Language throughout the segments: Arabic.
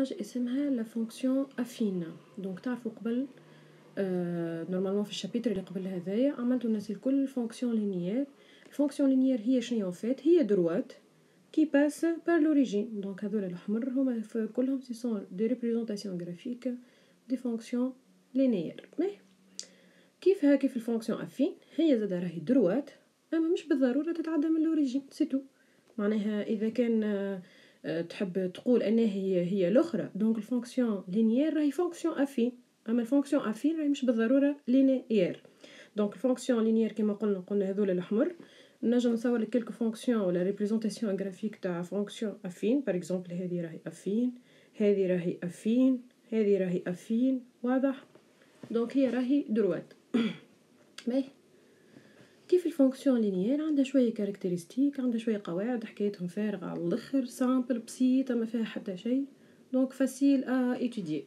حاجة اسمها لا فونكسيون افين. دونك تعرفوا قبل نورمالمون في الشابيتر اللي قبل هذايا عملتوا الناس الكل فونكسيون لينيير. الفونكسيون لينيير هي شنو فات؟ هي دروات كي باس بار لوريجين. دونك هذول الاحمر هما كلهم سي سون دي ريبريزونطاسيون غرافيك دي فونكسيون لينيير. كيف كيف الفونكسيون افين هي زاد راهي دروات اما مش بالضروره تتعدى من لوريجين سي تو. معناها اذا كان تحب تقول ان هي الاخرى دونك الفونكسيون لينيير راهي فونكسيون افين، اما الفونكسيون افين راهي مش بالضروره لينيير. دونك الفونكسيون لينيير كما قلنا هذول الاحمر. نجم نصور لك كلكو فونكسيون ولا ريبريزونطاسيون غرافيك تاع فونكسيون افين. بار اكزومبل هذه راهي افين، هذه راهي افين، هذه راهي افين. واضح؟ دونك هي راهي دروات. باهي كيف الفونكسيون لينيير عندها شويه كاركتيرستيك، عندها شويه قواعد حكايتهم فارغه على الاخر، سامبل بسيطه ما فيها حتى شيء، دونك فاسيل ا ايتوديي.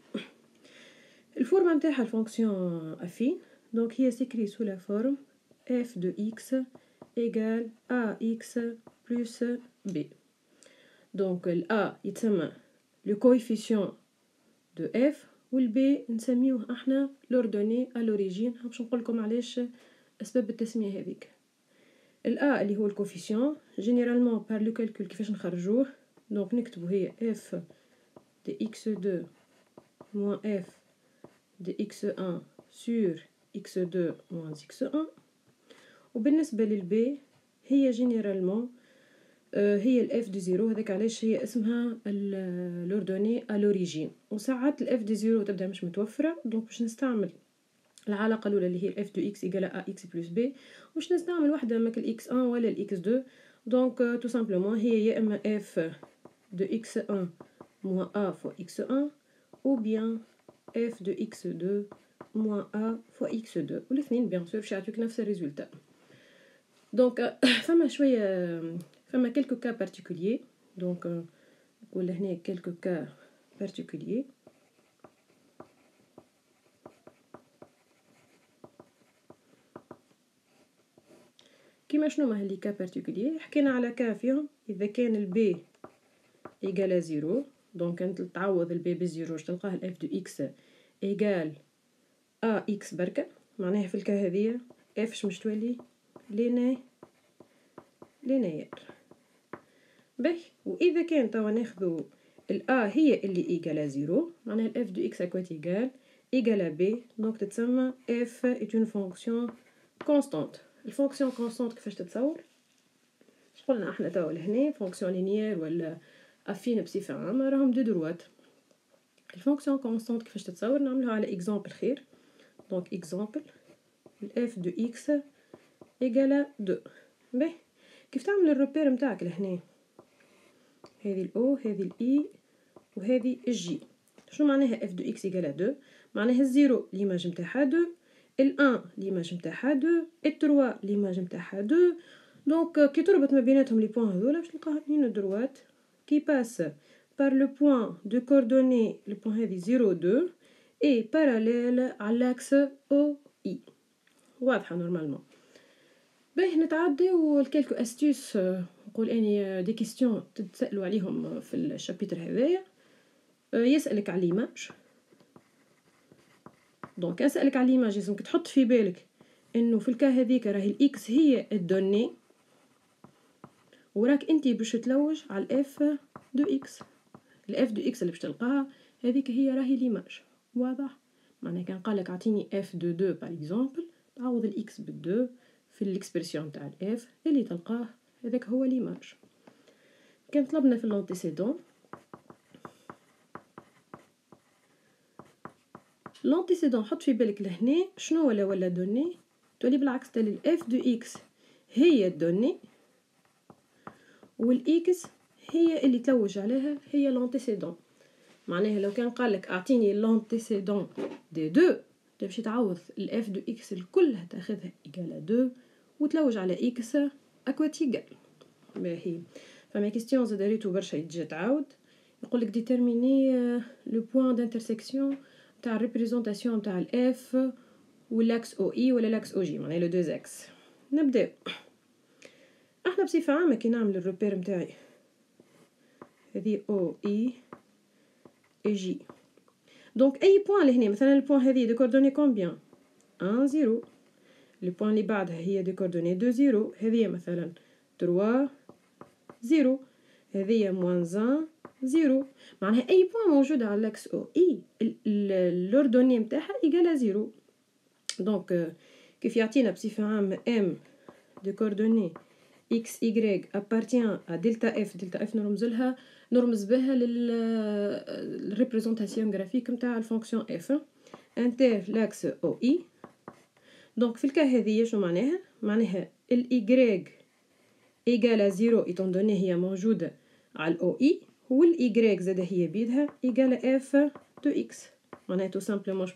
الفورمه نتاعها الفونكسيون افين دونك هي سيكري سو لا فورم f de x égale ax plus b. دونك ال a يتسمى le coefficient de f والb نسميوه احنا l'ordonnée à l'origine. باش نقول لكم علاش اسباب التسميه هذيك. ال a اللي هو الكوفيسيون جينيرالمون بار لو كالكول كيفاش نخرجوه. دونك نكتبو هي f de x2 moins f de x1 sur x2 moins x1. وبالنسبه للب هي جينيرالمون هي الاف دي زيرو. هذاك علاش هي اسمها لوردوني ا لوريجين. وساعات الاف دي زيرو تبدا مش متوفره دونك باش نستعمل العلاقه الاولى اللي هي الاف دو اكس ايكال ا اكس بلس بي، واش نستعمل واحده ماك الاكس 1 ولا الاكس 2. دونك تو سامبلومون هي يا اما اف دو اكس 1 موان ا فوا اكس 1 او بيان اف دو اكس 2 موان ا فوا اكس 2. والاثنين بيان سور باش يعطيوك نفس الريزولتا. دونك فما شويه فما quelques cas particuliers. donc نقول هنا quelques cas particuliers. كيما شنو ما هاللي cas particulier حكينا على cas فيهم اذا كان البي ايجال زيرو. دونك انت تعوض البي بالزيرو باش تلقاه الاف دو اكس ايجال ا اكس بركه. معناها في الكا هذيا اف مش تولي لينير. باهي واذا كان توا ناخذو الأ هي اللي إيجال زيرو معناها الأف دو إكس أكوات إيجال بي. دونك تتسمى إف إت أون فونكسيون كونستانت. الفونكسيون كونستانت كيفاش تتصور؟ اش قلنا احنا توا لهنا فونكسيون لينيير ولا أفين بصفة عامة راهم دو دروات. الفونكسيون كونستانت كيفاش تتصور؟ نعملوها على إكزامبل خير. دونك إكزامبل الأف دو إكس إيجال دو. باهي كيف تعمل الروبير متاعك لهنا؟ هذه الاو هذه الاي وهذه الجي. شنو معناها اف دو اكس ايكال 2؟ معناها الزيرو ليماج نتاعها 2، ال1 ليماج نتاعها 2، ال3 ليماج نتاعها 2. دونك كي تربط ما بيناتهم لي بوين هذولا باش تلقاها اثنين دروات كي باس بار لو بوين دو كوردوني لو بوين هذه 0 2 اي باراليل على لاكس او اي. واضحه نورمالمون. باهي نتعداو لكالكو استيس. نقول اني دي كيستيون تتسالوا عليهم في الشابيتر هذايا. يسالك على ليماج. دونك اسالك على ليماج لازمك تحط في بالك انه في الكا هذيك راهي الاكس هي الدوني وراك انت باش تلوج على الاف دو اكس. الاف دو اكس اللي باش تلقاها هذيك هي راهي ليماج. واضح؟ معناها كان قالك اعطيني اف دو 2 باغ اكزومبل تعوض الاكس بال2 في الاكسبرسيون تاع الاف اللي تلقاه هذاك هو ليماج. كان طلبنا في اللونتيسيدون حط في بالك لهنا شنو ولا دوني تولي بالعكس تولي الاف دو اكس هي الدوني والاكس هي اللي تلوج عليها هي لونتيسيدون. معناها لو كان قالك اعطيني لونتيسيدون دي 2 تمشي تعوض الاف دو اكس الكل تاخذها ايكال 2 وتلوج على اكس اكوات ايكال. باهي فما كيستيون زاد ريتو برشا يتجي تعاود يقولك ديتيرميني لو بوين دانترسيكسيون تاع الريبريزونطاسيون تاع الاف والاكس او اي ولا الاكس او جي معناها لو دوز اكس. نبداو احنا بصفه عامه كي نعمل الروبير نتاعي هذه او اي اي جي. دونك اي بوان لهنا مثلا البوان هذه دو كوردوني كومبيان 1 0. البوان اللي بعدها هي دو كوردوني 2 0. هذه مثلا 3 0. هذه موان 1 0. معناها اي بوان موجوده على الاكس او اي اللوردوني نتاعها ايغال 0. دونك كيف يعطينا بصفه عامه ام دو كوردوني x y appartient à delta f نرمز بها للريبريزونطاسيون جرافيك نتاع الفونكسيون f انتر لاكس او اي. دونك في الكا هذه شو معناها ال y ايغال 0 ايطون دوني هي موجوده على الاو اي، وال y زاده هي بيدها ايغال f دو x. معناها تو سامبلومون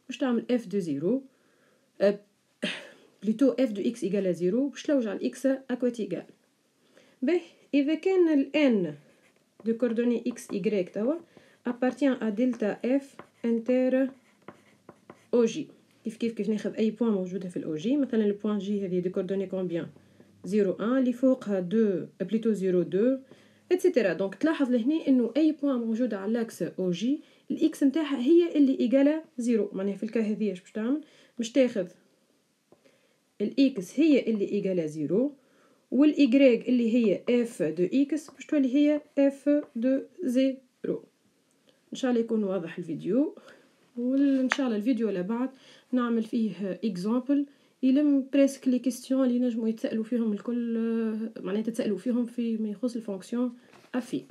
باش تعمل f دو 0 بلوتو f دو x ايغال 0 باش تلوج على x اكوات ايغال. به اذا كان ال n دو كوردوني x y توا appartient à delta f inter او جي. كيف ناخذ اي بوان موجوده في الاو جي. مثلا البوان جي هذه دو كوردوني كومبيان 0 1 اللي فوقها 2 بلوتو 0 2 اتسيتيرا. دونك تلاحظ لهنا انه اي بوان موجوده على الاكس او جي الاكس نتاعها هي اللي ايغالا 0. معناها في الكا هذه باش تعمل باش تاخذ الاكس هي اللي ايغالا 0 والايغريك اللي هي اف دو اكس باش تولي هي اف دو 0. ان شاء الله يكون واضح الفيديو، وان شاء الله الفيديو اللي بعد نعمل فيه اكزامبل يلم بريسك لي كيستيون اللي نجموا يتسالوا فيهم الكل، معناتها تتسالوا فيهم في ما يخص الفونكسيون افي.